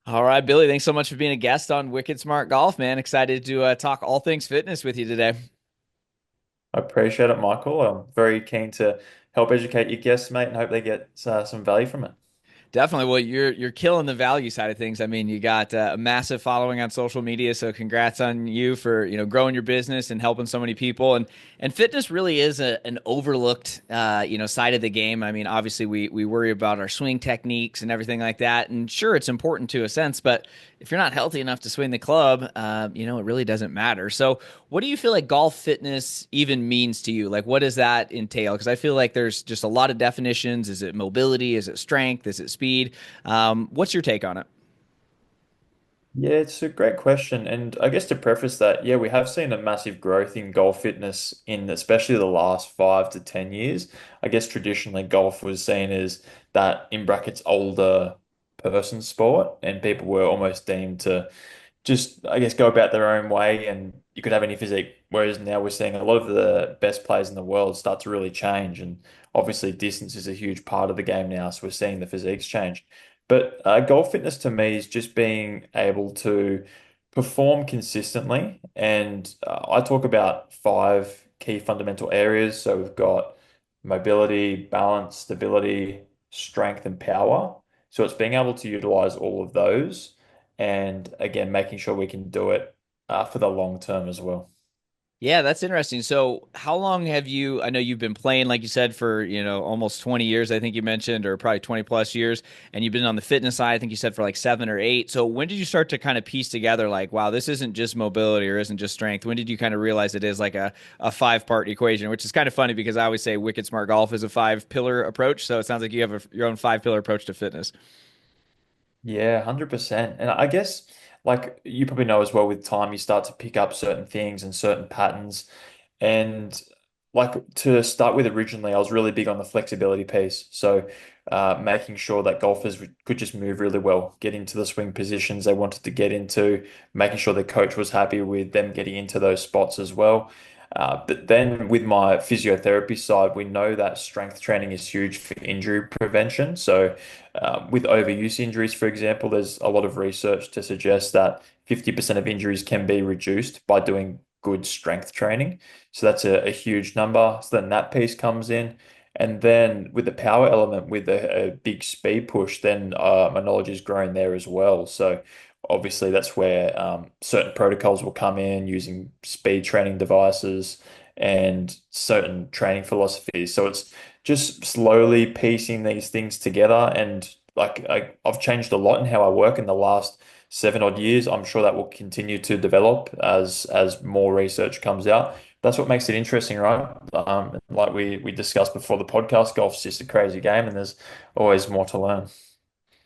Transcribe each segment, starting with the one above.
All right, Billy, thanks so much for being a guest on Wicked Smart Golf, man. Excited to talk all things fitness with you today. I appreciate it, Michael. I'm very keen to help educate your guests, mate, and hope they get some value from it. Definitely. Well, you're killing the value side of things. I mean, you got a massive following on social media, so congrats on you for growing your business and helping so many people. And fitness really is an overlooked side of the game. I mean, obviously we worry about our swing techniques and everything like that, and sure, it's important to a sense, but if you're not healthy enough to swing the club, it really doesn't matter. So, what do you feel like golf fitness even means to you? Like, what does that entail? Because I feel like there's just a lot of definitions. Is it mobility? Is it strength? Is it speed? What's your take on it? Yeah, it's a great question. And I guess to preface that, yeah, we have seen a massive growth in golf fitness in especially the last 5 to 10 years. I guess traditionally golf was seen as that in brackets older person sport, and people were almost deemed to just, I guess, go about their own way and you could have any physique. Whereas now we're seeing a lot of the best players in the world start to really change. And obviously, distance is a huge part of the game now. So we're seeing the physiques change. But golf fitness to me is just being able to perform consistently. And I talk about five key fundamental areas. So we've got mobility, balance, stability, strength, and power. So it's being able to utilize all of those and again, making sure we can do it for the long term as well. Yeah, that's interesting. So, how long have you? I know you've been playing, like you said, for almost 20 years. I think you mentioned, or probably 20 plus years, and you've been on the fitness side. I think you said for like 7 or 8. So, when did you start to kind of piece together, like, wow, this isn't just mobility or isn't just strength? When did you kind of realize it is like a five-part equation? Which is kind of funny because I always say Wicked Smart Golf is a five-pillar approach. So it sounds like you have your own five-pillar approach to fitness. Yeah, 100%. And I guess, like you probably know as well, with time, you start to pick up certain things and certain patterns. And like to start with, originally, I was really big on the flexibility piece. So, making sure that golfers could just move really well, get into the swing positions they wanted to get into, making sure the coach was happy with them getting into those spots as well. But then with my physiotherapy side, we know that strength training is huge for injury prevention. So, with overuse injuries, for example, there's a lot of research to suggest that 50% of injuries can be reduced by doing good strength training. So that's a huge number. So then that piece comes in. And then with the power element, with a big speed push, then my knowledge is growing there as well. So obviously that's where certain protocols will come in using speed training devices and certain training philosophies. So it's just slowly piecing these things together. And like I've changed a lot in how I work in the last 7 odd years. I'm sure that will continue to develop as more research comes out. That's what makes it interesting, right? Like we discussed before the podcast, golf's just a crazy game, and there's always more to learn.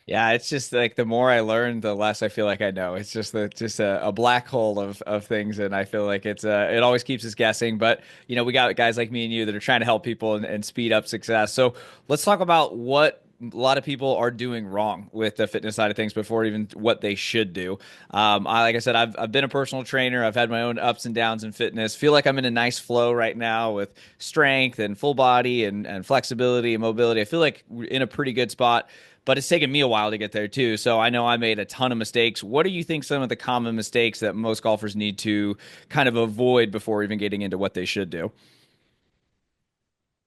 Yeah, it's just like the more I learn, the less I feel like I know. It's just a black hole of things, and I feel like it always keeps us guessing. But we got guys like me and you that are trying to help people and speed up success. So let's talk about what a lot of people are doing wrong with the fitness side of things before even what they should do. Like I said, I've been a personal trainer. I've had my own ups and downs in fitness. Feel like I'm in a nice flow right now with strength and full body and flexibility and mobility. I feel like we're in a pretty good spot, but it's taken me a while to get there too. So I know I made a ton of mistakes. What do you think some of the common mistakes that most golfers need to kind of avoid before even getting into what they should do?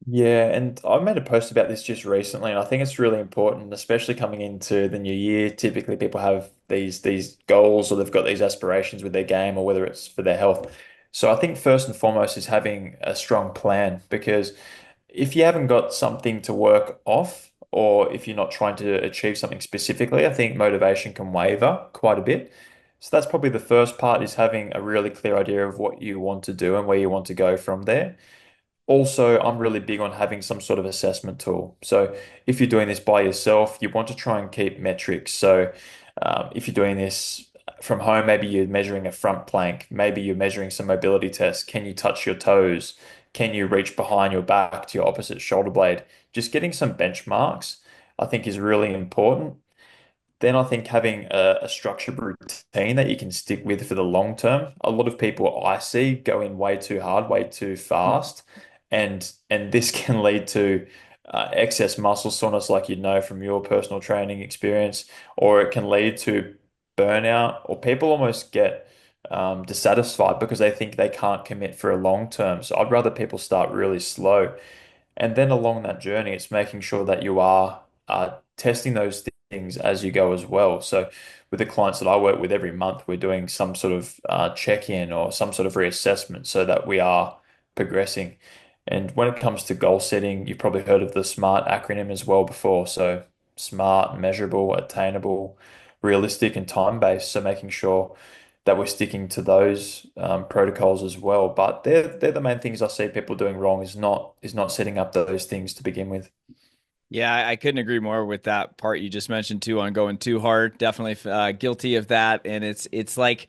Yeah, and I made a post about this just recently, and I think it's really important, especially coming into the new year. Typically, people have these goals or they've got these aspirations with their game or whether it's for their health. So I think first and foremost is having a strong plan because if you haven't got something to work off or if you're not trying to achieve something specifically, I think motivation can waver quite a bit. So that's probably the first part is having a really clear idea of what you want to do and where you want to go from there. Also, I'm really big on having some sort of assessment tool. So if you're doing this by yourself, you want to try and keep metrics. So if you're doing this from home, maybe you're measuring a front plank, maybe you're measuring some mobility tests. Can you touch your toes? Can you reach behind your back to your opposite shoulder blade? Just getting some benchmarks, I think, is really important. Then I think having a structured routine that you can stick with for the long term. A lot of people I see go in way too hard, way too fast, and this can lead to excess muscle soreness, like you know from your personal training experience, or it can lead to burnout, or people almost get dissatisfied because they think they can't commit for a long term. So I'd rather people start really slow. And then along that journey, it's making sure that you are testing those things as you go as well. So with the clients that I work with every month, we're doing some sort of check-in or some sort of reassessment so that we are progressing. And when it comes to goal setting, you've probably heard of the SMART acronym as well before. So SMART, measurable, attainable, realistic, and time-based. So making sure that we're sticking to those protocols as well. But they're the main things I see people doing wrong is not setting up those things to begin with. Yeah, I couldn't agree more with that part you just mentioned too on going too hard. Definitely guilty of that, and it's like,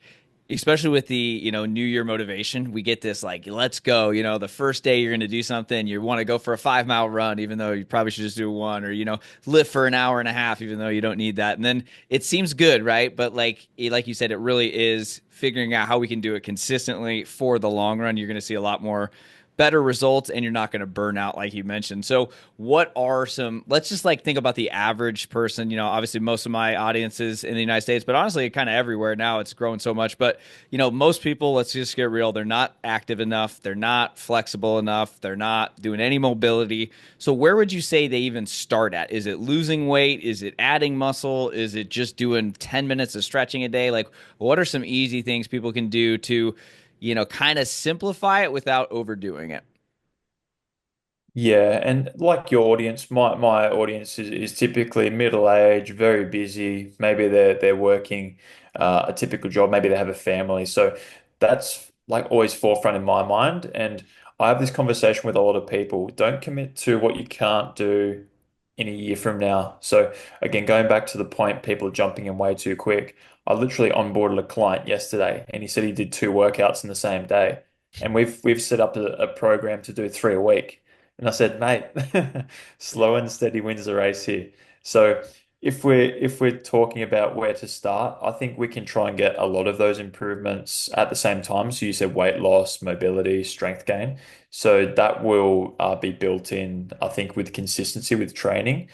especially with the New Year motivation, we get this like, let's go. The first day you're going to do something, you want to go for a 5 mile run, even though you probably should just do one, or lift for an hour and a half, even though you don't need that. And then it seems good, right? But like you said, it really is figuring out how we can do it consistently for the long run. You're going to see a lot more better results and you're not going to burn out like you mentioned. So what are some, let's just like think about the average person, obviously most of my audiences in the United States, but honestly kind of everywhere now, it's growing so much. But most people, let's just get real, they're not active enough, they're not flexible enough, they're not doing any mobility. So where would you say they even start at? Is it losing weight? Is it adding muscle? Is it just doing 10 minutes of stretching a day? Like, what are some easy things people can do to kind of simplify it without overdoing it? Yeah, and like your audience, my audience is typically middle age, very busy. Maybe they're working a typical job. Maybe they have a family. So that's like always forefront in my mind. And I have this conversation with a lot of people. Don't commit to what you can't do in a year from now. So again, going back to the point, people are jumping in way too quick. I literally onboarded a client yesterday, and he said he did two workouts in the same day. And we've set up a program to do three a week. And I said, mate, slow and steady wins the race here. So if we're talking about where to start, I think we can try and get a lot of those improvements at the same time. So you said weight loss, mobility, strength gain. So that will be built in, I think, with consistency with training.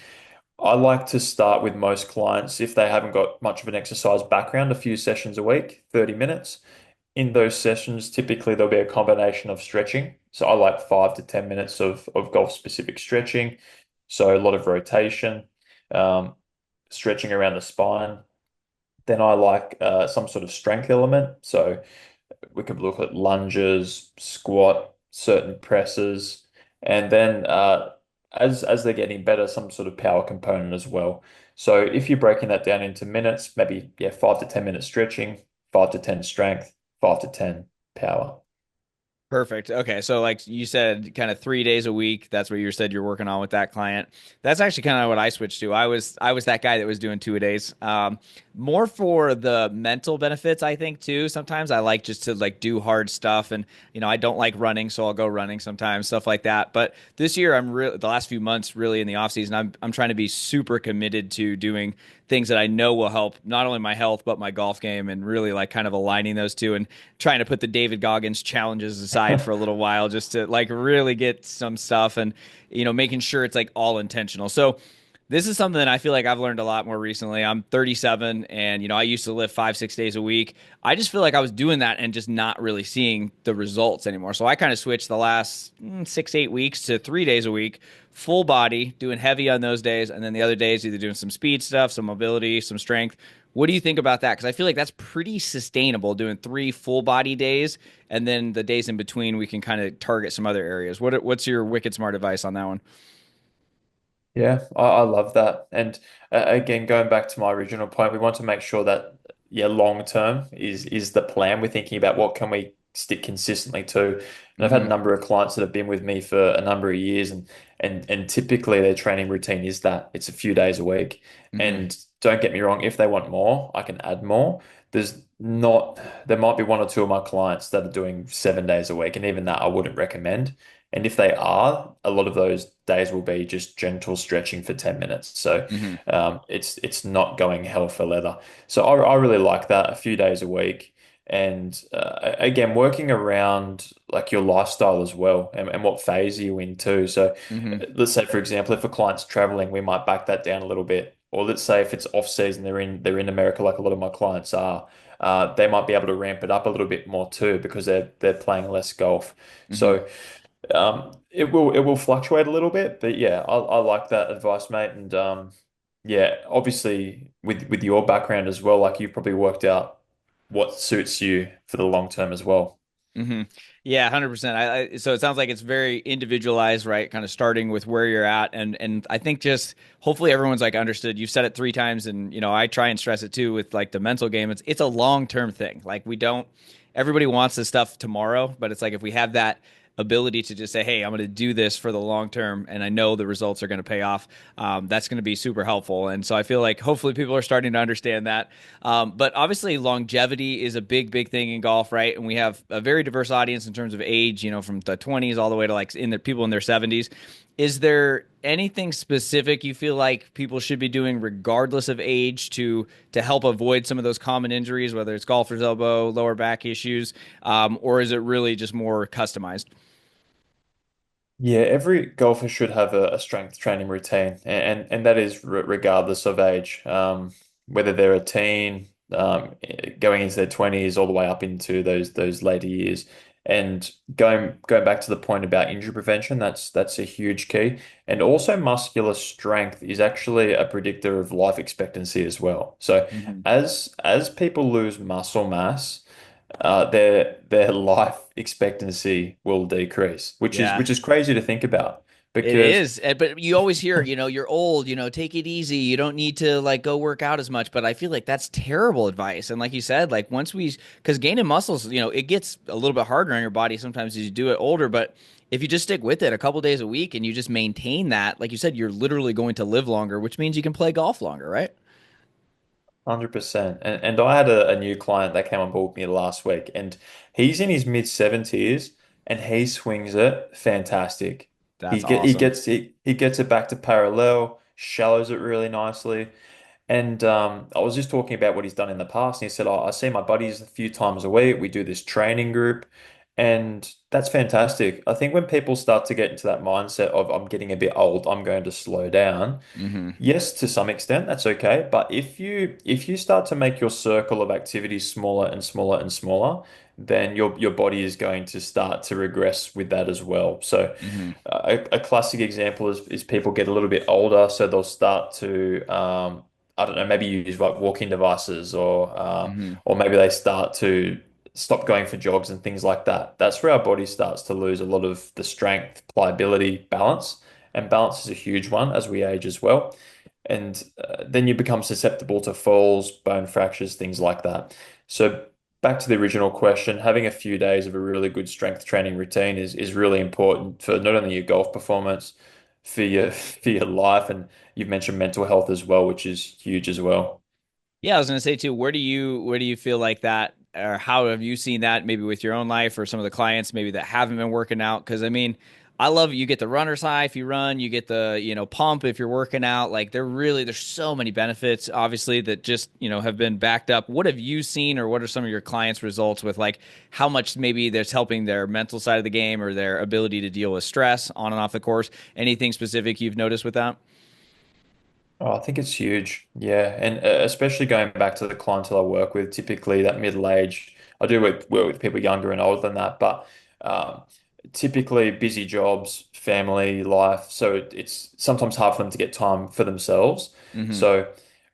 I like to start with most clients if they haven't got much of an exercise background, a few sessions a week, 30 minutes. In those sessions, typically there'll be a combination of stretching. So I like 5 to 10 minutes of golf specific stretching. So a lot of rotation, um, stretching around the spine. Then I like some sort of strength element. So we could look at lunges, squat, certain presses, and then as they're getting better, some sort of power component as well. So if you're breaking that down into minutes, maybe 5 to 10 minutes stretching, 5 to 10 strength, 5 to 10 power. Perfect. Okay. So like you said, kind of 3 days a week. That's what you said you're working on with that client. That's actually kind of what I switched to. I was that guy that was doing 2 a days. More for the mental benefits, I think too. Sometimes I like just to like do hard stuff, and I don't like running, so I'll go running sometimes, stuff like that. But this year, I'm really the last few months, really in the off season, I'm trying to be super committed to doing things that I know will help not only my health but my golf game, and really like kind of aligning those two and trying to put the David Goggins challenges aside for a little while just to like really get some stuff and making sure it's like all intentional. So this is something that I feel like I've learned a lot more recently. I'm 37 and I used to live 5, 6 days a week. I just feel like I was doing that and just not really seeing the results anymore. So I kind of switched the last 6, 8 weeks to 3 days a week, full body, doing heavy on those days. And then the other days, either doing some speed stuff, some mobility, some strength. What do you think about that? Because I feel like that's pretty sustainable doing 3 full body days. And then the days in between, we can kind of target some other areas. What's your wicked smart advice on that one? Yeah, I love that. And again, going back to my original point, we want to make sure that long term is the plan. We're thinking about what can we stick consistently to. And I've had a Hmm. number of clients that have been with me for a number of years, and typically their training routine is that it's a few days a week. Hmm. And don't get me wrong, if they want more, I can add more. There's not, there might be one or two of my clients that are doing 7 days a week, and even that I wouldn't recommend. And if they are, a lot of those days will be just gentle stretching for 10 minutes. So Hmm. it's not going hell for leather. So I really like that, a few days a week. And again, working around like your lifestyle as well, and what phase are you in too. So Hmm. let's say, for example, if a client's traveling, we might back that down a little bit. or let's say if it's off season, they're in America like a lot of my clients are. They might be able to ramp it up a little bit more too because they're playing less golf. Hmm. So it will fluctuate a little bit, but yeah, I like that advice, mate. And yeah, obviously with your background as well, like you've probably worked out what suits you for the long term as well. Hmm. Yeah, 100%. So it sounds like it's very individualized, right? Kind of starting with where you're at, and I think just hopefully everyone's like understood. You've said it 3 times, and I try and stress it too with like the mental game. It's a long term thing. Like we don't. Everybody wants this stuff tomorrow, but it's like if we have that ability to just say, "Hey, I'm going to do this for the long term," and I know the results are going to pay off. That's going to be super helpful. And so I feel like hopefully people are starting to understand that. But obviously, longevity is a big, big thing in golf, right? And we have a very diverse audience in terms of age. From the 20s all the way to like in the people in their 70s. Is there anything specific you feel like people should be doing regardless of age to help avoid some of those common injuries, whether it's golfer's elbow, lower back issues, or is it really just more customized? Yeah, every golfer should have a strength training routine, and that is regardless of age, whether they're a teen, going into their 20s, all the way up into those later years. And going back to the point about injury prevention, that's a huge key. And also muscular strength is actually a predictor of life expectancy as well. So Hmm. as people lose muscle mass, their life expectancy will decrease, which is Yeah. which is crazy to think about It because is, but you always hear, you're old, take it easy. You don't need to like go work out as much. But I feel like that's terrible advice. And like you said, like because gaining muscles, it gets a little bit harder on your body sometimes as you do it older. But if you just stick with it a couple days a week and you just maintain that, like you said, you're literally going to live longer, which means you can play golf longer, right? 100%. And I had a new client that came on board with me last week, and he's in his mid 70s and he swings it fantastic. That's awesome. He gets it back to parallel, shallows it really nicely. And I was just talking about what he's done in the past, and he said, "Oh, I see my buddies a few times a week. We do this training group, and that's fantastic." I think when people start to get into that mindset of I'm getting a bit old, I'm going to slow down. Hmm. Yes, to some extent, that's okay. But if you start to make your circle of activities smaller and smaller and smaller, then your body is going to start to regress with that as well. So Hmm. a classic example is people get a little bit older, so they'll start to I don't know, maybe use like walking devices Hmm. or maybe they start to stop going for jogs and things like that. That's where our body starts to lose a lot of the strength, pliability, balance. And balance is a huge one as we age as well. And then you become susceptible to falls, bone fractures, things like that. So back to the original question, having a few days of a really good strength training routine is really important for not only your golf performance, for your life, and you've mentioned mental health as well, which is huge as well. Yeah, I was gonna say too, where do you feel like that, or how have you seen that maybe with your own life or some of the clients maybe that haven't been working out? Because I mean, I love you get the runner's high if you run, you get the pump if you're working out. Like there's so many benefits, obviously, that just have been backed up. What have you seen, or what are some of your clients' results with like how much maybe that's helping their mental side of the game or their ability to deal with stress on and off the course? Anything specific you've noticed with that? Oh, I think it's huge. Yeah. And especially going back to the clientele I work with, typically that middle age, I do work with people younger and older than that, but um, typically busy jobs, family life. So it's sometimes hard for them to get time for themselves. Mm-hmm. So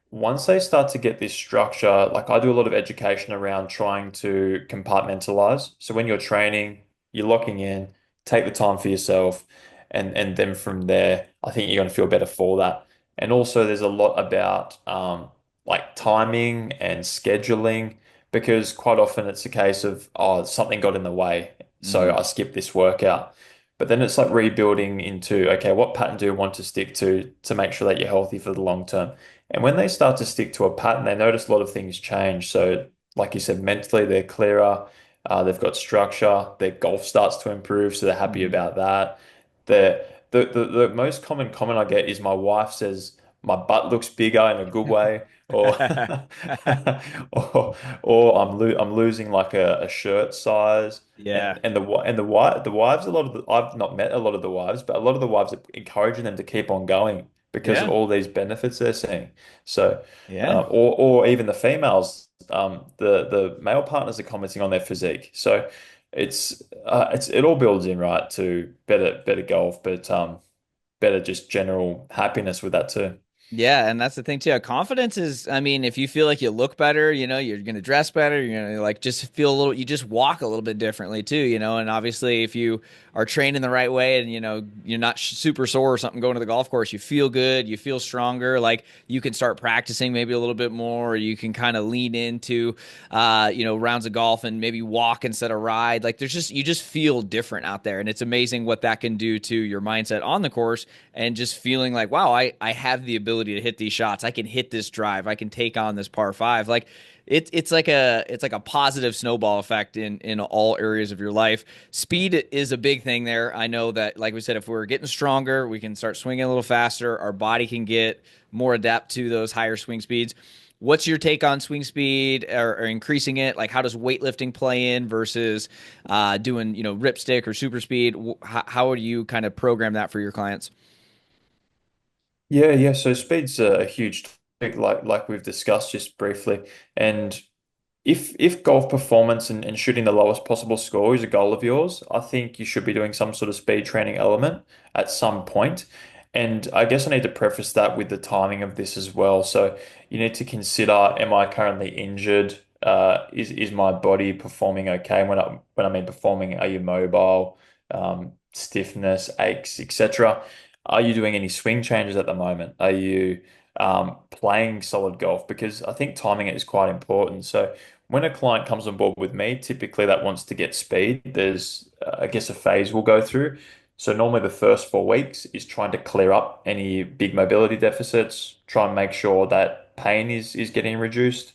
once they start to get this structure, like I do a lot of education around trying to compartmentalize. So when you're training, you're locking in, take the time for yourself, and then from there, I think you're going to feel better for that. And also, there's a lot about like timing and scheduling because quite often it's a case of, oh, something got in the way, so Mm-hmm. I skipped this workout. But then it's like rebuilding into, okay, what pattern do you want to stick to make sure that you're healthy for the long term? And when they start to stick to a pattern, they notice a lot of things change. So, like you said, mentally, they're clearer, they've got structure, their golf starts to improve, so they're happy Mm-hmm. about that. The most common comment I get is my wife says my butt looks bigger in a good way, or or I'm losing like a shirt size, Yeah. and the wives a lot of the I've not met a lot of the wives, but a lot of the wives are encouraging them to keep on going because of Yeah. all these benefits they're seeing. So, Yeah. or even the females, the male partners are commenting on their physique. So it all builds in, right, to better golf, but better just general happiness with that too. Yeah, and that's the thing too. Confidence is, I mean, if you feel like you look better, you're gonna dress better, you're gonna like just feel a little, you just walk a little bit differently too, and obviously if you are trained in the right way and you're not super sore or something going to the golf course, you feel good, you feel stronger, like you can start practicing maybe a little bit more, or you can kind of lean into, rounds of golf and maybe walk instead of ride. Like you just feel different out there, and it's amazing what that can do to your mindset on the course and just feeling like, wow, I have the ability to hit these shots. I can hit this drive. I can take on this par five. Like it's like a positive snowball effect in all areas of your life. Speed is a big thing there. I know that, like we said, if we're getting stronger, we can start swinging a little faster. Our body can get more adapt to those higher swing speeds. What's your take on swing speed or increasing it? Like, how does weightlifting play in versus doing, ripstick or super speed? How do you kind of program that for your clients? Yeah. So speed's a huge topic, like we've discussed just briefly. And if golf performance and shooting the lowest possible score is a goal of yours, I think you should be doing some sort of speed training element at some point. And I guess I need to preface that with the timing of this as well. So you need to consider, am I currently injured? Is my body performing okay? When I mean performing, are you mobile? Stiffness, aches, etc. Are you doing any swing changes at the moment? Are you playing solid golf? Because I think timing it is quite important. So when a client comes on board with me, typically that wants to get speed. There's, I guess, a phase we'll go through. So normally the first 4 weeks is trying to clear up any big mobility deficits, try and make sure that pain is getting reduced.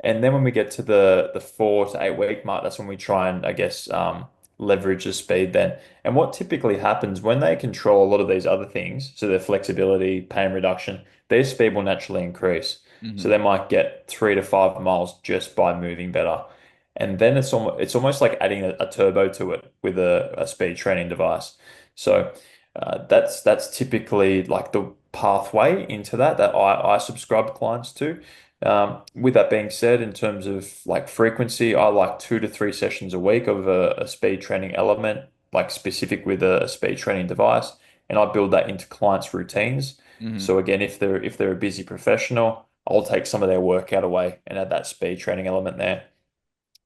And then when we get to the 4 to 8 week mark, that's when we try and, I guess, leverage the speed then. And what typically happens when they control a lot of these other things, so their flexibility, pain reduction, their speed will naturally increase. So Hmm. they might get 3 to 5 miles just by moving better. And then it's almost like adding a turbo to it with a speed training device. So that's typically like the pathway into that I subscribe clients to. With that being said, in terms of like frequency, I like 2 to 3 sessions a week of a speed training element, like specific with a speed training device, and I build that into clients' routines. Hmm. So again, if they're a busy professional, I'll take some of their workout away and add that speed training element there.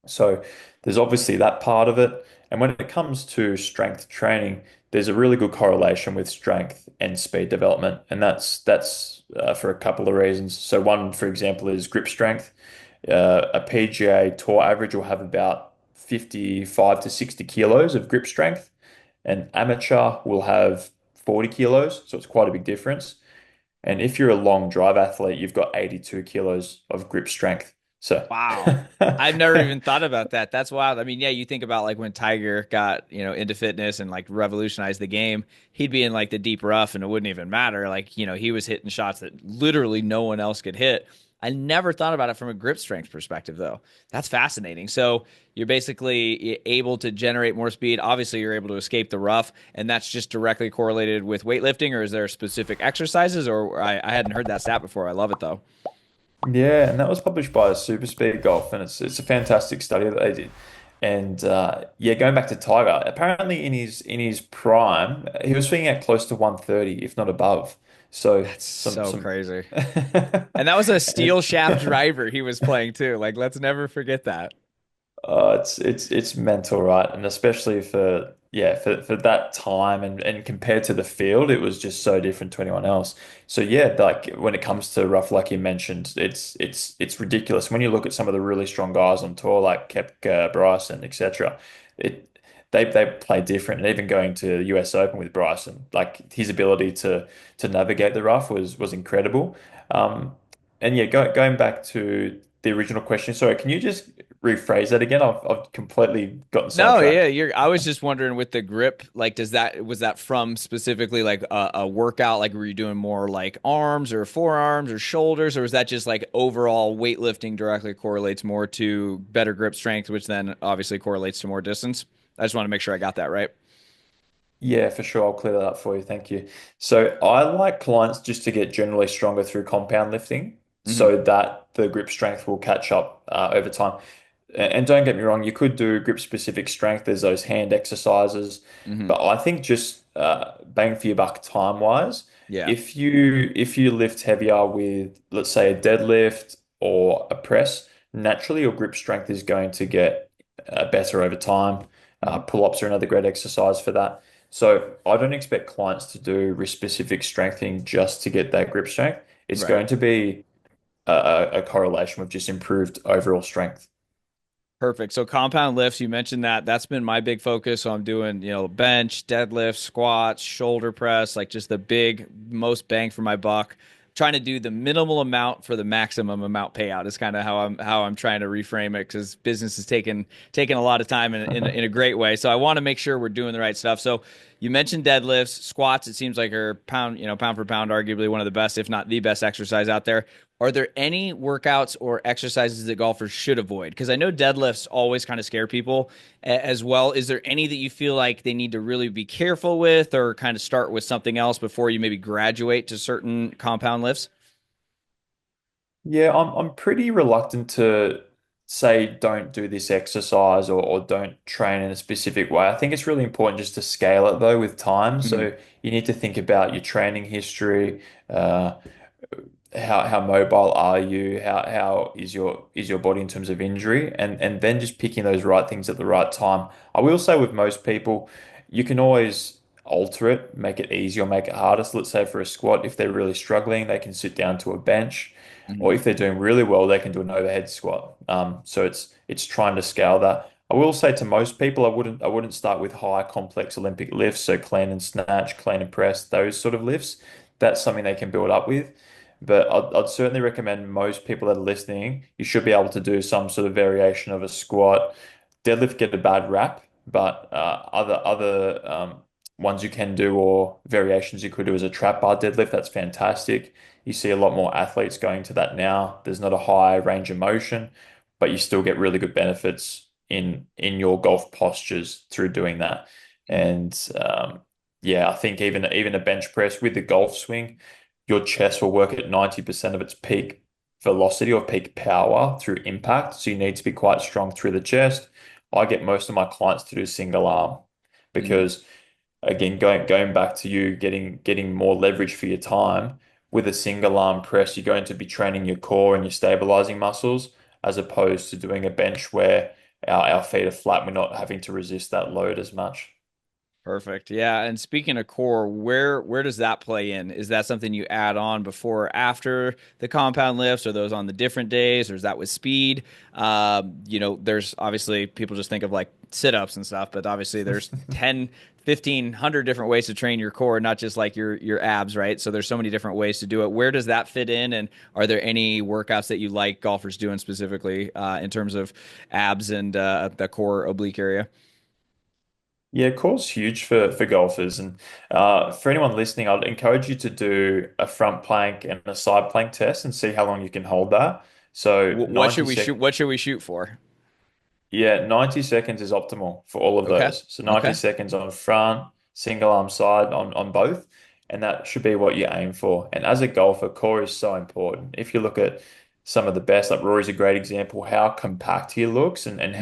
So there's obviously that part of it. And when it comes to strength training, there's a really good correlation with strength and speed development. And that's for a couple of reasons. So one, for example, is grip strength. A PGA Tour average will have about 55 to 60 kilos of grip strength. An amateur will have 40 kilos. So it's quite a big difference. And if you're a long drive athlete, you've got 82 kilos of grip strength. So Wow. I've never even thought about that. That's wild. I mean, yeah, you think about like when Tiger got, into fitness and like revolutionized the game, he'd be in like the deep rough and it wouldn't even matter. Like, he was hitting shots that literally no one else could hit. I never thought about it from a grip strength perspective, though. That's fascinating. So you're basically able to generate more speed. Obviously, you're able to escape the rough, and that's just directly correlated with weightlifting, or is there specific exercises? Or I hadn't heard that stat before. I love it, though. Yeah, and that was published by Super Speed Golf, and it's a fantastic study that they did. And yeah, going back to Tiger, apparently in his prime, he was swinging at close to 130, if not above. So That's some so some, crazy. And that was a steel and shaft driver he was playing too. Like, let's never forget that. it's mental, right? And especially for that time and compared to the field, it was just so different to anyone else. So yeah, like when it comes to rough, like you mentioned, it's ridiculous. When you look at some of the really strong guys on tour, like Koepka, Bryson, etc., it they play different. And even going to the US Open with Bryson, like his ability to navigate the rough was incredible. Um, and yeah, going back to the original question, sorry, can you just rephrase that again? I've completely gotten No, yeah, sidetracked. I was just wondering with the grip, like, was that from specifically like a workout? Like, were you doing more like arms or forearms or shoulders, or was that just like overall weightlifting directly correlates more to better grip strength, which then obviously correlates to more distance? I just want to make sure I got that right. Yeah, for sure. I'll clear that up for you. Thank you. So I like clients just to get generally stronger through compound lifting Hmm. so that the grip strength will catch up over time. And don't get me wrong, you could do grip specific strength. There's those hand exercises, Hmm. but I think just bang for your buck time wise, Yeah. if you lift heavier with, let's say, a deadlift or a press, naturally your grip strength is going to get better over time. Hmm. Pull-ups are another great exercise for that. So I don't expect clients to do wrist specific strengthening just to get that grip strength. It's Right. going to be a correlation with just improved overall strength. Perfect. So compound lifts, you mentioned that. That's been my big focus. So I'm doing, bench, deadlift, squats, shoulder press, like just the big, most bang for my buck. Trying to do the minimal amount for the maximum amount payout is kind of how I'm trying to reframe it because business is taking a lot of time in a great way. So I want to make sure we're doing the right stuff. So you mentioned deadlifts, squats. It seems like are pound for pound, arguably one of the best, if not the best exercise out there. Are there any workouts or exercises that golfers should avoid? Because I know deadlifts always kind of scare people as well. Is there any that you feel like they need to really be careful with or kind of start with something else before you maybe graduate to certain compound lifts? Yeah, I'm pretty reluctant to say don't do this exercise or don't train in a specific way. I think it's really important just to scale it though with time. Hmm. So you need to think about your training history, uh, how mobile are you? How is your body in terms of injury? And then just picking those right things at the right time. I will say with most people, you can always alter it, make it easier, make it harder. So let's say for a squat, if they're really struggling, they can sit down to a bench. Or Hmm. if they're doing really well, they can do an overhead squat. So it's trying to scale that. I will say to most people, I wouldn't start with high complex Olympic lifts, so clean and snatch, clean and press, those sort of lifts. That's something they can build up with. But I'd certainly recommend most people that are listening, you should be able to do some sort of variation of a squat. Deadlift get a bad rap, but other ones you can do or variations you could do as a trap bar deadlift, that's fantastic. You see a lot more athletes going to that now. There's not a high range of motion, but you still get really good benefits in your golf postures through doing that. And yeah, I think even a bench press with the golf swing, your chest will work at 90% of its peak velocity or peak power through impact. So you need to be quite strong through the chest. I get most of my clients to do single arm Hmm. because again, going back to you getting more leverage for your time with a single arm press, you're going to be training your core and your stabilizing muscles as opposed to doing a bench where our feet are flat. We're not having to resist that load as much. Perfect. Yeah. And speaking of core, where does that play in? Is that something you add on before or after the compound lifts? Are those on the different days, or is that with speed? There's obviously people just think of like sit-ups and stuff, but obviously there's 10, 15, 100 different ways to train your core, not just like your abs, right? So there's so many different ways to do it. Where does that fit in? And are there any workouts that you like golfers doing specifically in terms of abs and the core oblique area? Yeah, core's huge for golfers, and for anyone listening, I'd encourage you to do a front plank and a side plank test and see how long you can hold that. So What should 90 we shoot? sec What should we shoot for? Yeah, 90 seconds is optimal for all of Okay. those. So 90 Okay. seconds on front, single arm side on both, and that should be what you aim for. And as a golfer, core is so important. If you look at some of the best, like Rory's a great example, how compact he looks Hmm. and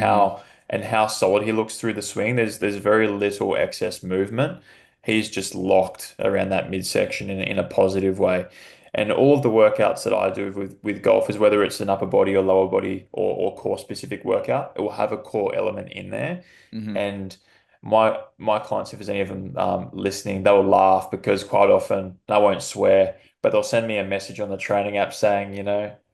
how solid he looks through the swing. There's very little excess movement. He's just locked around that midsection in a positive way. And all of the workouts that I do with golfers, whether it's an upper body or lower body or core specific workout, it will have a core element in there. Hmm. And my clients, if there's any of them listening, they will laugh because quite often I won't swear, but they'll send me a message on the training app saying,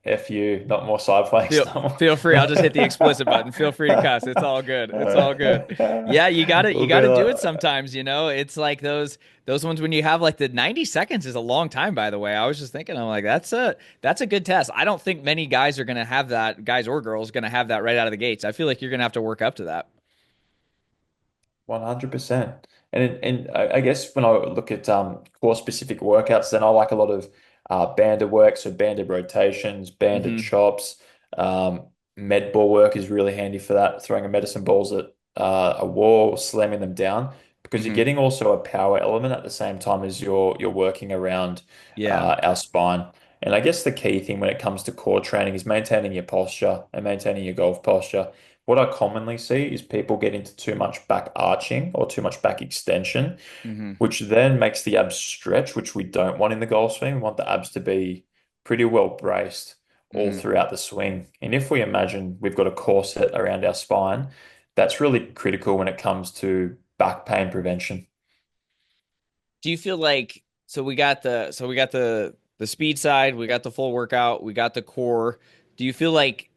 F you, not more side planks, Feel no more. feel free. I'll just hit the explicit button. Feel free to cuss. It's all good. It's all good. Yeah, you We'll be gotta do like, it sometimes, It's like those ones when you have like the 90 seconds is a long time, by the way. I was just thinking, I'm like, that's a good test. I don't think many guys are gonna have that, guys or girls gonna have that right out of the gates. I feel like you're gonna have to work up to that. 100%. And I guess when I look at core specific workouts, then I like a lot of banded work, so banded rotations, banded Hmm. chops. Um, med ball work is really handy for that, throwing a medicine balls at a wall, slamming them down. because you're Hmm. getting also a power element at the same time as you're working around Yeah. our spine. And I guess the key thing when it comes to core training is maintaining your posture and maintaining your golf posture. What I commonly see is people get into too much back arching or too much back extension, Hmm. which then makes the abs stretch, which we don't want in the golf swing. We want the abs to be pretty well braced all Hmm. throughout the swing. And if we imagine we've got a corset around our spine, that's really critical when it comes to back pain prevention. Do you feel like we got the speed side, we got the full workout, we got the core. Do you feel like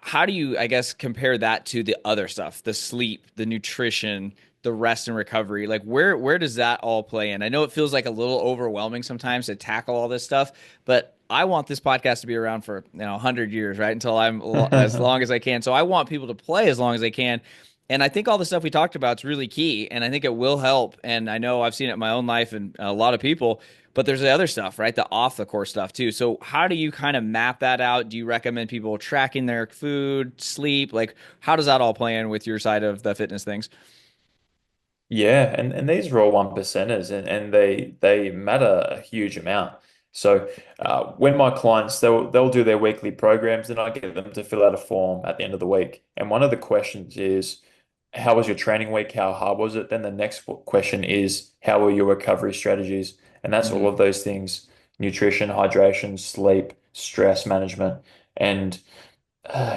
how do you I guess compare that to the other stuff, the sleep, the nutrition, the rest and recovery? Like where does that all play in? I know it feels like a little overwhelming sometimes to tackle all this stuff, but I want this podcast to be around for 100 years, right? Until as long as I can. So I want people to play as long as they can. And I think all the stuff we talked about is really key, and I think it will help. And I know I've seen it in my own life and a lot of people, but there's the other stuff, right? The off the course stuff too. So how do you kind of map that out? Do you recommend people tracking their food, sleep? Like how does that all play in with your side of the fitness things? Yeah, and these are all one percenters and they matter a huge amount. So when my clients they'll do their weekly programs, then I get them to fill out a form at the end of the week. And one of the questions is, how was your training week? How hard was it? Then the next question is, how were your recovery strategies? And that's all Hmm. of those things: nutrition, hydration, sleep, stress management. And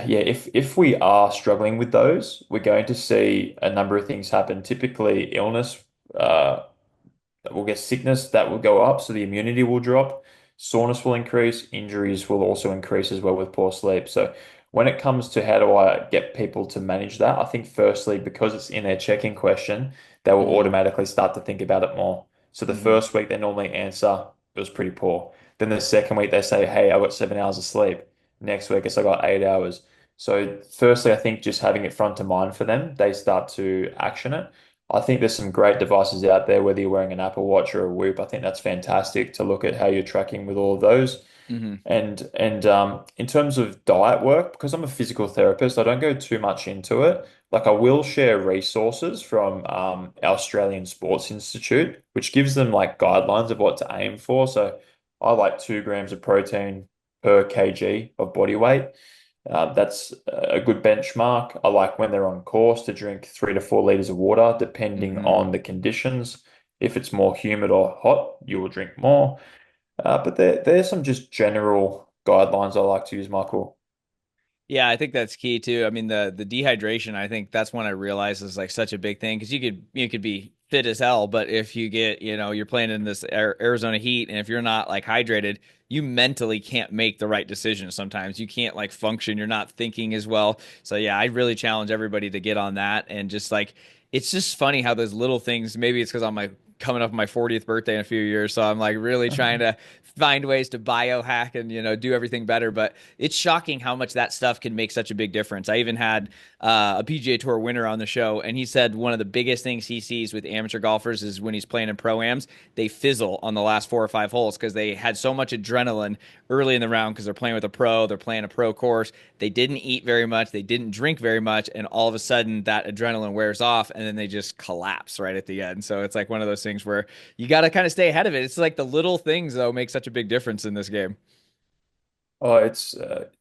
yeah, if we are struggling with those, we're going to see a number of things happen. Typically, illness, uh, we'll get sickness that will go up, so the immunity will drop. Soreness will increase. Injuries will also increase as well with poor sleep. So when it comes to how do I get people to manage that, I think firstly, because it's in their check-in question, they will Hmm. automatically start to think about it more. So the Hmm. first week they normally answer, it was pretty poor. Then the second week they say, hey, I got 7 hours of sleep. Next week it's I got 8 hours. So firstly, I think just having it front of mind for them, they start to action it. I think there's some great devices out there, whether you're wearing an Apple Watch or a Whoop. I think that's fantastic to look at how you're tracking with all of those. Hmm. And in terms of diet work, because I'm a physical therapist, I don't go too much into it. Like I will share resources from our Australian Sports Institute, which gives them like guidelines of what to aim for. So I like 2 grams of protein per kg of body weight. That's a good benchmark. I like when they're on course to drink 3 to 4 liters of water, depending Hmm. on the conditions. If it's more humid or hot, you will drink more. But there's some just general guidelines I like to use, Michael. Yeah, I think that's key too. I mean, the dehydration, I think that's when I realized is like such a big thing because you could be fit as hell, but if you get, you're playing in this Arizona heat, and if you're not like hydrated, you mentally can't make the right decisions sometimes. You can't like function, you're not thinking as well. So yeah, I really challenge everybody to get on that and just like it's just funny how those little things, maybe it's because I'm like coming up on my 40th birthday in a few years, so I'm like really trying to find ways to biohack and do everything better, but it's shocking how much that stuff can make such a big difference. I even had a PGA Tour winner on the show, and he said one of the biggest things he sees with amateur golfers is when he's playing in pro-ams, they fizzle on the last 4 or 5 holes because they had so much adrenaline early in the round because they're playing with a pro, they're playing a pro course. They didn't eat very much, they didn't drink very much, and all of a sudden that adrenaline wears off, and then they just collapse right at the end. So it's like one of those things where you got to kind of stay ahead of it. It's like the little things though make such a big difference in this game. Oh, it's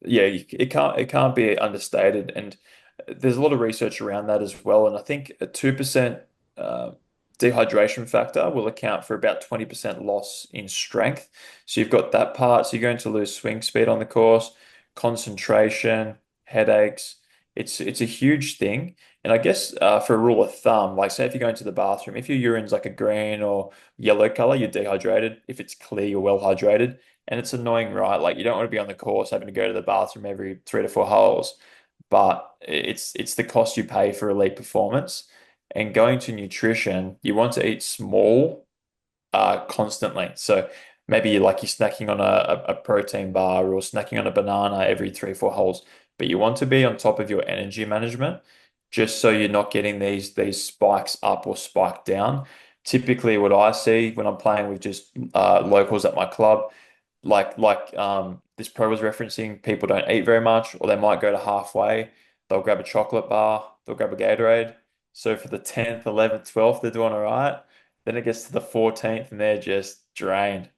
yeah, it can't be understated, and there's a lot of research around that as well. And I think a 2% uh, dehydration factor will account for about 20% loss in strength. So you've got that part. So you're going to lose swing speed on the course, concentration, headaches. It's a huge thing. And I guess for a rule of thumb, like say if you go into the bathroom, if your urine's like a green or yellow color, you're dehydrated. If it's clear, you're well hydrated. And it's annoying, right? Like you don't want to be on the course having to go to the bathroom every 3 to 4 holes, but it's the cost you pay for elite performance. And going to nutrition, you want to eat small, constantly. So maybe like you're snacking on a protein bar or snacking on a banana every 3 or 4 holes, but you want to be on top of your energy management, just so you're not getting these spikes up or spike down. Typically, what I see when I'm playing with just locals at my club, like this pro was referencing, people don't eat very much, or they might go to halfway. They'll grab a chocolate bar, they'll grab a Gatorade. So for the 10th, 11th, 12th, they're doing all right. Then it gets to the 14th and they're just drained.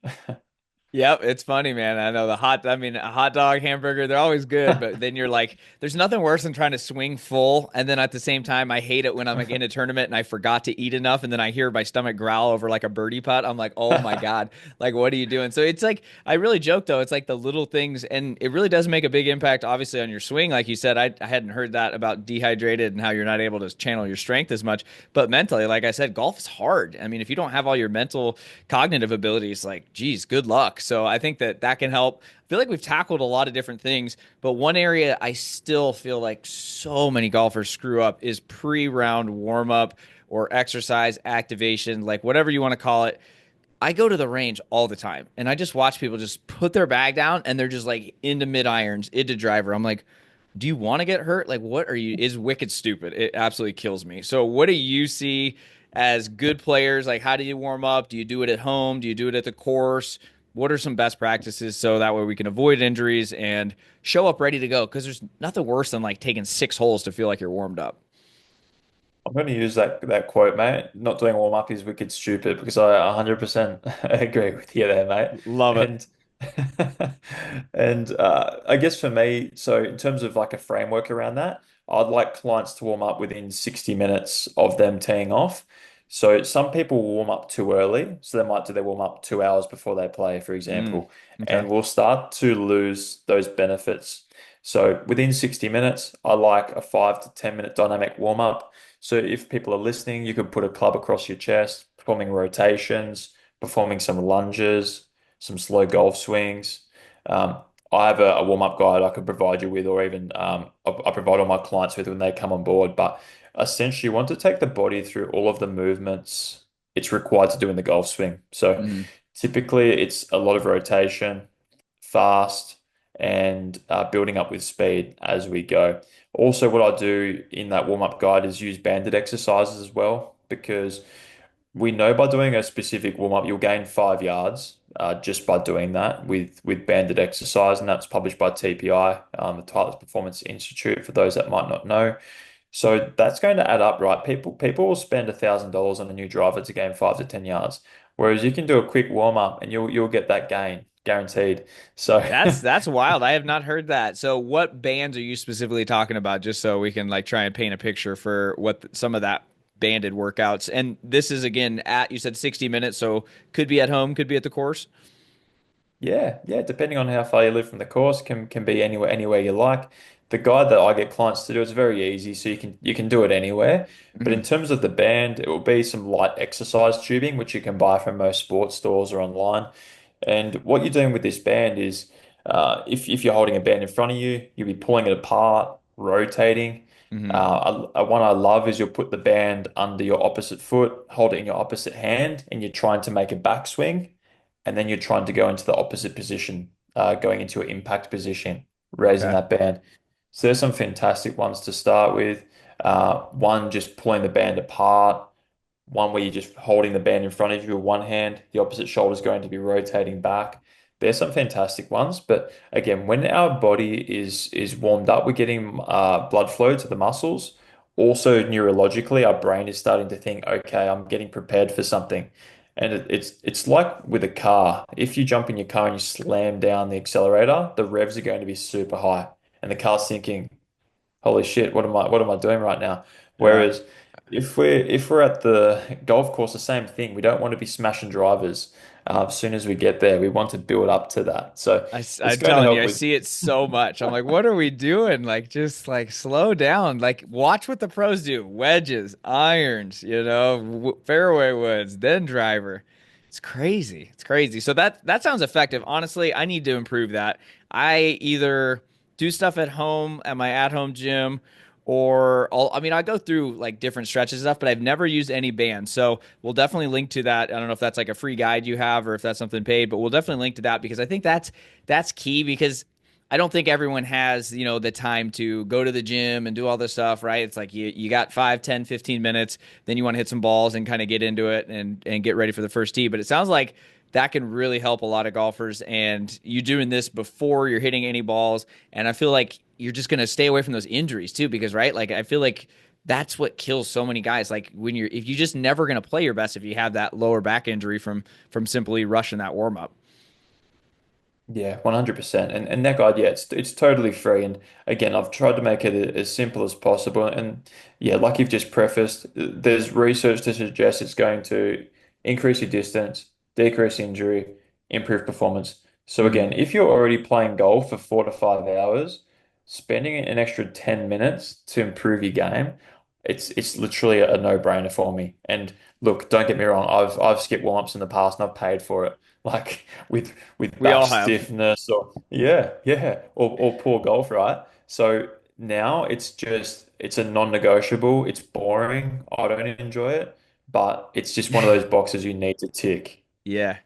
Yep, it's funny, man. I know I mean, a hot dog, hamburger, they're always good, but then you're like, there's nothing worse than trying to swing full. And then at the same time, I hate it when I'm like in a tournament and I forgot to eat enough. And then I hear my stomach growl over like a birdie putt. I'm like, oh my God, like, what are you doing? So it's like, I really joke though. It's like the little things, and it really does make a big impact, obviously, on your swing. Like you said, I hadn't heard that about dehydrated and how you're not able to channel your strength as much. But mentally, like I said, golf is hard. I mean, if you don't have all your mental cognitive abilities, like, geez, good luck. So I think that that can help. I feel like we've tackled a lot of different things, but one area I still feel like so many golfers screw up is pre-round warm up or exercise activation, like whatever you want to call it. I go to the range all the time and I just watch people just put their bag down and they're just like into mid irons, into driver. I'm like, do you want to get hurt? Like, what are you? Is wicked stupid. It absolutely kills me. So, what do you see as good players? Like, how do you warm up? Do you do it at home? Do you do it at the course? What are some best practices so that way we can avoid injuries and show up ready to go? Because there's nothing worse than like taking 6 holes to feel like you're warmed up. I'm going to use that quote, mate. Not doing warm up is wicked stupid because I 100% agree with you there, mate. Love it. And and I guess for me, so in terms of like a framework around that, I'd like clients to warm up within 60 minutes of them teeing off. So some people will warm up too early, so they might do their warm up 2 hours before they play, for Mm, example, okay. and we'll start to lose those benefits. So within 60 minutes, I like a 5 to 10 minute dynamic warm up. So if people are listening, you could put a club across your chest, performing rotations, performing some lunges, some slow golf swings. Um, I have a warm-up guide I could provide you with, or even I provide all my clients with when they come on board. But essentially, you want to take the body through all of the movements it's required to do in the golf swing. So Mm, typically, it's a lot of rotation, fast, and building up with speed as we go. Also, what I do in that warm-up guide is use banded exercises as well, because we know by doing a specific warm-up, you'll gain 5 yards just by doing that with banded exercise, and that's published by TPI, the Titleist Performance Institute, for those that might not know. So that's going to add up, right? People will spend $1,000 on a new driver to gain 5 to 10 yards, whereas you can do a quick warm-up and you'll get that gain guaranteed. So that's wild. I have not heard that. So what bands are you specifically talking about? Just so we can like try and paint a picture for what some of that banded workouts. And this is again at you said 60 minutes, so could be at home, could be at the course. yeah, depending on how far you live from the course, can be anywhere you like. The guide that I get clients to do is very easy, so you can do it anywhere. But in Hmm. terms of the band, it will be some light exercise tubing, which you can buy from most sports stores or online. And what you're doing with this band is, if you're holding a band in front of you, you'll be pulling it apart, rotating. Hmm. One I love is you'll put the band under your opposite foot, hold it in your opposite hand, and you're trying to make a backswing, and then you're trying to go into the opposite position, going into an impact position, raising Okay. that band. So there's some fantastic ones to start with. One just pulling the band apart, one where you're just holding the band in front of you with one hand, the opposite shoulder is going to be rotating back. There's some fantastic ones, but again, when our body is warmed up, we're getting blood flow to the muscles. Also, neurologically, our brain is starting to think, okay, I'm getting prepared for something. And it's like with a car. If you jump in your car and you slam down the accelerator, the revs are going to be super high, and the car's thinking, holy shit, what am I doing right now? Yeah. Whereas if we're at the golf course, the same thing. We don't want to be smashing drivers as soon as we get there. We want to build up to that. So it's I'm going to telling you, help I with see it so much. I'm like, what are we doing? Like, just like slow down. Like, watch what the pros do. Wedges, irons, fairway woods, then driver. It's crazy. It's crazy. So that sounds effective. Honestly, I need to improve that. I either do stuff at home at my at-home gym, or I mean, I go through like different stretches and stuff, but I've never used any bands. So we'll definitely link to that. I don't know if that's like a free guide you have or if that's something paid, but we'll definitely link to that because I think that's key because I don't think everyone has, the time to go to the gym and do all this stuff, right? It's like you got 5, 10, 15 minutes, then you want to hit some balls and kind of get into it and get ready for the first tee. But it sounds like that can really help a lot of golfers. And you doing this before you're hitting any balls. And I feel like you're just going to stay away from those injuries too, because, right? Like, I feel like That's what kills so many guys. Like when you're if you just never going to play your best if you have that lower back injury from simply rushing that warm up. Yeah, 100%. And that guide, yeah, it's totally free. And again, I've tried to make it as simple as possible. And yeah, like you've just prefaced, there's research to suggest it's going to increase your distance, decrease injury, improve performance. So Mm-hmm. again, if you're already playing golf for 4 to 5 hours, spending an extra 10 minutes to improve your game, it's literally a no-brainer for me. And look, don't get me wrong, I've skipped warm-ups in the past and I've paid for it. Like with We back all have. stiffness or or poor golf, right? So now it's a non-negotiable. It's boring. I don't enjoy it, but it's just one of those boxes you need to tick. Yeah.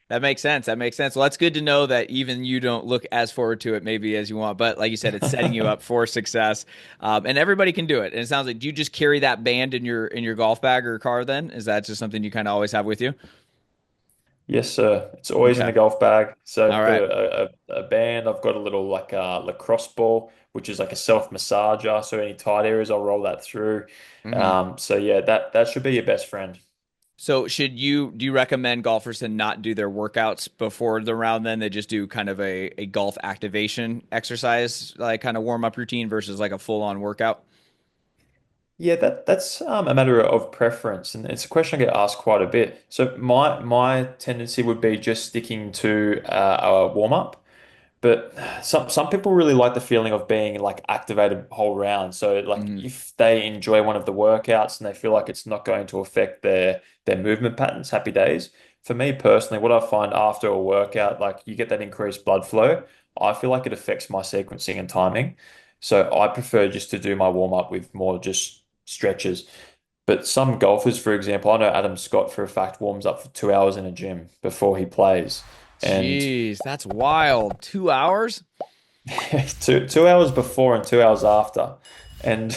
That makes sense. That makes sense. Well, that's good to know that even you don't look as forward to it maybe as you want. But like you said, it's setting you up for success. And everybody can do it. And it sounds like, do you just carry that band in your golf bag or car then? Is that just something you kind of always have with you? Yes, sir. It's always in Okay. the golf bag. So All I've got right. a band. I've got a little like lacrosse ball, which is like a self massager. So any tight areas, I'll roll that through. Hmm. So yeah, that should be your best friend. So do you recommend golfers to not do their workouts before the round then? They just do kind of a golf activation exercise, like kind of warm up routine versus like a full on workout? Yeah, that's a matter of preference, and it's a question I get asked quite a bit. So my tendency would be just sticking to a warm up. But some people really like the feeling of being like activated whole round. So like Hmm. if they enjoy one of the workouts and they feel like it's not going to affect their movement patterns, happy days. For me personally, what I find after a workout, like you get that increased blood flow, I feel like it affects my sequencing and timing. So I prefer just to do my warm up with more just stretches. But some golfers, for example, I know Adam Scott for a fact warms up for 2 hours in a gym before he plays. And Jeez, that's wild. 2 hours? 2 hours before and 2 hours after. And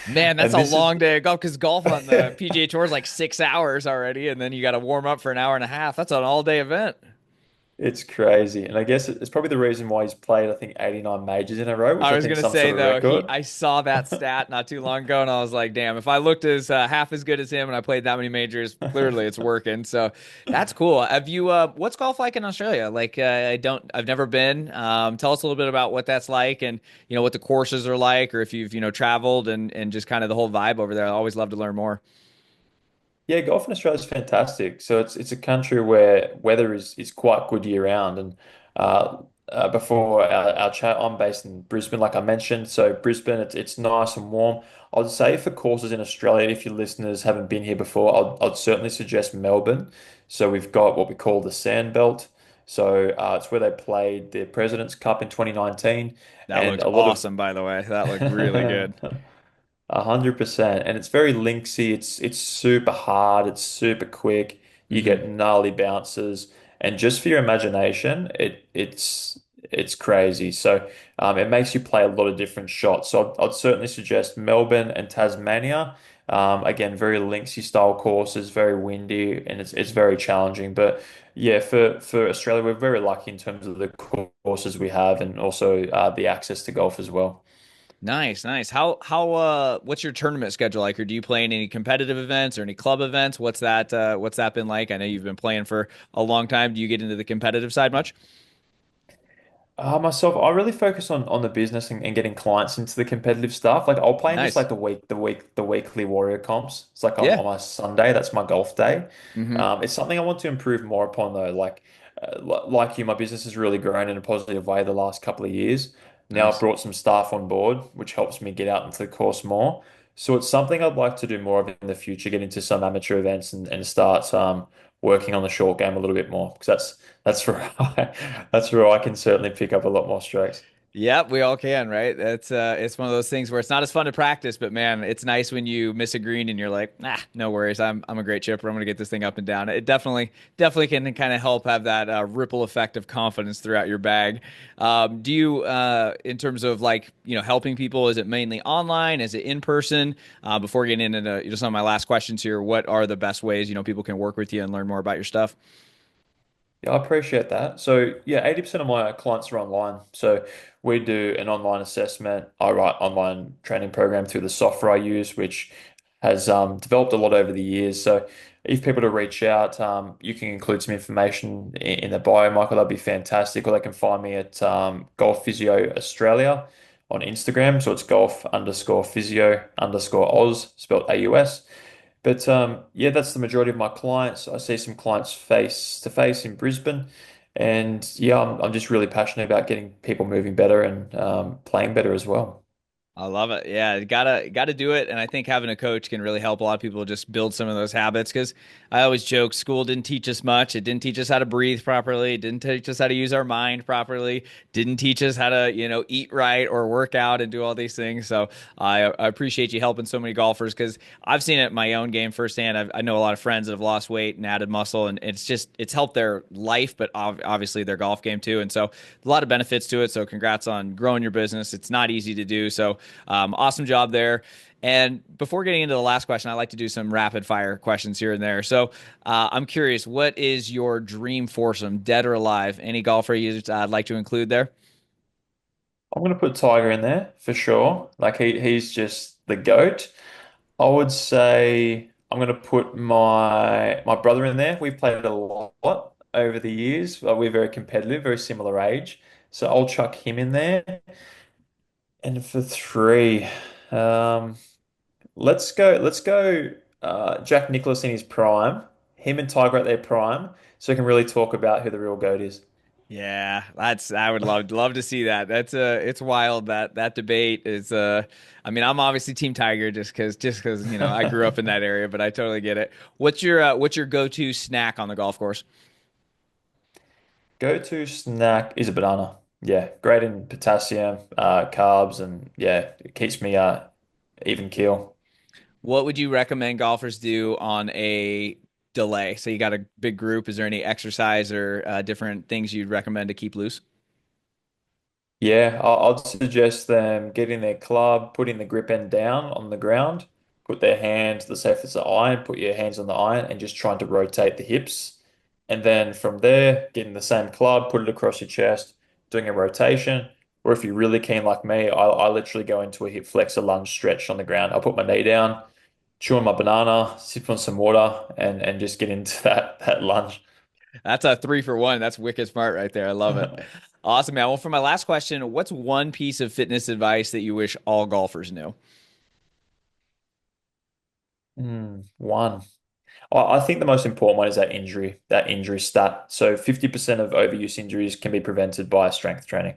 Man, that's and a this is long day of golf because golf on the PGA Tour is like 6 hours already, and then you got to warm up for an hour and a half. That's an all day event. it's crazy. And I guess it's probably the reason why he's played, I think, 89 majors in a row, which I I was think is gonna some say sort of though, he record. I saw that stat not too long ago, and I was like, damn, if I looked as half as good as him and I played that many majors, clearly it's working. So that's cool. Have you what's golf like in Australia? Like I've never been. Tell us a little bit about what that's like and what the courses are like, or if you've traveled and just kind of the whole vibe over there. I always love to learn more. Yeah, golf in Australia is fantastic. So it's a country where weather is quite good year round. And before our chat, I'm based in Brisbane, like I mentioned. So Brisbane, it's nice and warm. I'd say for courses in Australia, if your listeners haven't been here before, I'd certainly suggest Melbourne. So we've got what we call the Sand Belt. So it's where they played the President's Cup in 2019, That and looks a lot of awesome, by the way. That looked really good. 100%. And it's very linksy. It's super hard. It's super quick. You Hmm. get gnarly bounces. And just for your imagination, it's crazy. So it makes you play a lot of different shots. So I'd certainly suggest Melbourne and Tasmania. Again, very linksy style courses, very windy, and it's very challenging. But yeah, for Australia, we're very lucky in terms of the courses we have and also the access to golf as well. Nice, nice. How what's your tournament schedule like? Or do you play in any competitive events or any club events? What's that been like? I know you've been playing for a long time. Do you get into the competitive side much? Myself, I really focus on the business and getting clients into the competitive stuff. Like I'll play in just Nice. like the weekly warrior comps. It's like Yeah. on my Sunday, that's my golf day. Hmm. It's something I want to improve more upon though. Like you, my business has really grown in a positive way the last couple of years. Now I've Nice. brought some staff on board, which helps me get out into the course more. So it's something I'd like to do more of in the future, get into some amateur events and start working on the short game a little bit more because that's where that's where I can certainly pick up a lot more strokes. Yep, we all can, right? That's it's one of those things where it's not as fun to practice, but man, it's nice when you miss a green and you're like, no worries. I'm a great chipper. I'm gonna get this thing up and down. It definitely can kind of help have that ripple effect of confidence throughout your bag. Do you in terms of like, helping people, is it mainly online? Is it in person? Before getting into some of my last questions here, what are the best ways, people can work with you and learn more about your stuff? Yeah, I appreciate that. So yeah, 80% of my clients are online. So we do an online assessment. I write online training program through the software I use, which has developed a lot over the years. So if people to reach out, you can include some information in the bio, Michael. That'd be fantastic. Or they can find me at Golf Physio Australia on Instagram. So it's golf underscore physio underscore Oz, spelled AUS. But yeah, that's the majority of my clients. I see some clients face to face in Brisbane. And yeah, I'm just really passionate about getting people moving better and playing better as well. I love it. Yeah, gotta do it. And I think having a coach can really help a lot of people just build some of those habits. Because I always joke, school didn't teach us much. It didn't teach us how to breathe properly. It didn't teach us how to use our mind properly. Didn't teach us how to, eat right or work out and do all these things. So I appreciate you helping so many golfers because I've seen it in my own game firsthand. I know a lot of friends that have lost weight and added muscle, and it's helped their life, but obviously their golf game too. And so a lot of benefits to it. So congrats on growing your business. It's not easy to do. So awesome job there. And before getting into the last question, I like to do some rapid fire questions here and there. So I'm curious, what is your dream foursome, dead or alive? Any golfer you'd like to include there? I'm gonna put Tiger in there for sure. Like he's just the GOAT. I would say I'm gonna put my brother in there. We've played a lot over the years. We're very competitive, very similar age. So I'll chuck him in there. And for three, um, let's go Jack Nicklaus in his prime, him and Tiger at their prime, so we can really talk about who the real GOAT is. Yeah, that's I would love to see that. That's it's wild that debate is I mean, I'm obviously Team Tiger just because I grew up in that area, but I totally get it. What's your go-to snack on the golf course? Go-to snack is a banana. Yeah, great in potassium, carbs, and yeah, it keeps me even keel. What would you recommend golfers do on a delay? So you got a big group. Is there any exercise or different things you'd recommend to keep loose? Yeah, I'd suggest them getting their club, putting the grip end down on the ground, put their hands, let's say if it's the iron, put your hands on the iron and just trying to rotate the hips. And then from there, getting the same club, put it across your chest, doing a rotation. Or if you're really keen like me, I literally go into a hip flexor lunge stretch on the ground. I put my knee down, chew on my banana, sip on some water, and just get into that lunge. That's a 3 for 1. That's wicked smart right there. I love it. Awesome, man. Well, for my last question, what's one piece of fitness advice that you wish all golfers knew? One. I think the most important one is that injury stat. So 50% of overuse injuries can be prevented by strength training.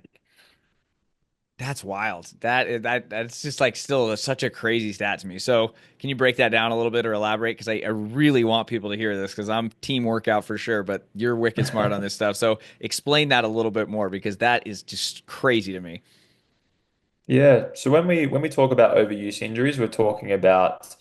That's wild. That's just like still such a crazy stat to me. So, can you break that down a little bit or elaborate? Because I really want people to hear this because I'm team workout for sure, but you're wicked smart on this stuff. So, explain that a little bit more because that is just crazy to me. Yeah. So when we talk about overuse injuries, we're talking about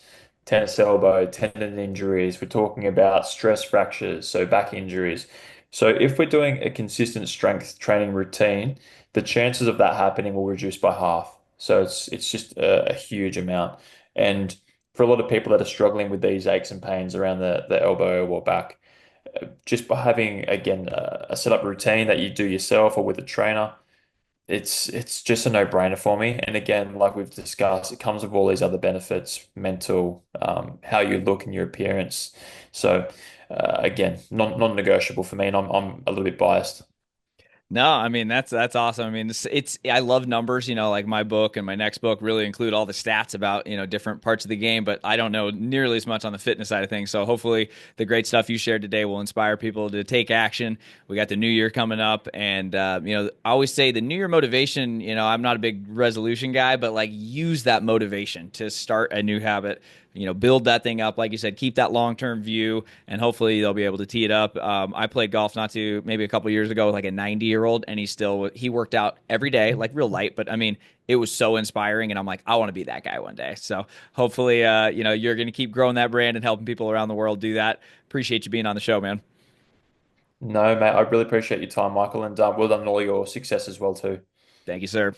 tennis elbow, tendon injuries. We're talking about stress fractures, so back injuries. So if we're doing a consistent strength training routine, the chances of that happening will reduce by half. So it's just a huge amount. And for a lot of people that are struggling with these aches and pains around the elbow or back, just by having again a set up routine that you do yourself or with a trainer it's just a no-brainer for me. And again, like we've discussed, it comes with all these other benefits, mental, how you look and your appearance. So again, non-negotiable for me, and I'm a little bit biased. No, I mean that's awesome. I mean it's I love numbers, like my book and my next book really include all the stats about, different parts of the game, but I don't know nearly as much on the fitness side of things. So hopefully the great stuff you shared today will inspire people to take action. We got the new year coming up and I always say the new year motivation, I'm not a big resolution guy, but like use that motivation to start a new habit. Build that thing up, like you said, keep that long-term view, and hopefully they'll be able to tee it up. I played golf maybe a couple years ago with like a 90-year-old, and he worked out every day, like real light, but I mean, it was so inspiring, and I'm like, I want to be that guy one day. So hopefully, you're going to keep growing that brand and helping people around the world do that. Appreciate you being on the show, man. No, mate, I really appreciate your time, Michael, and well done on all your success as well too. Thank you, sir.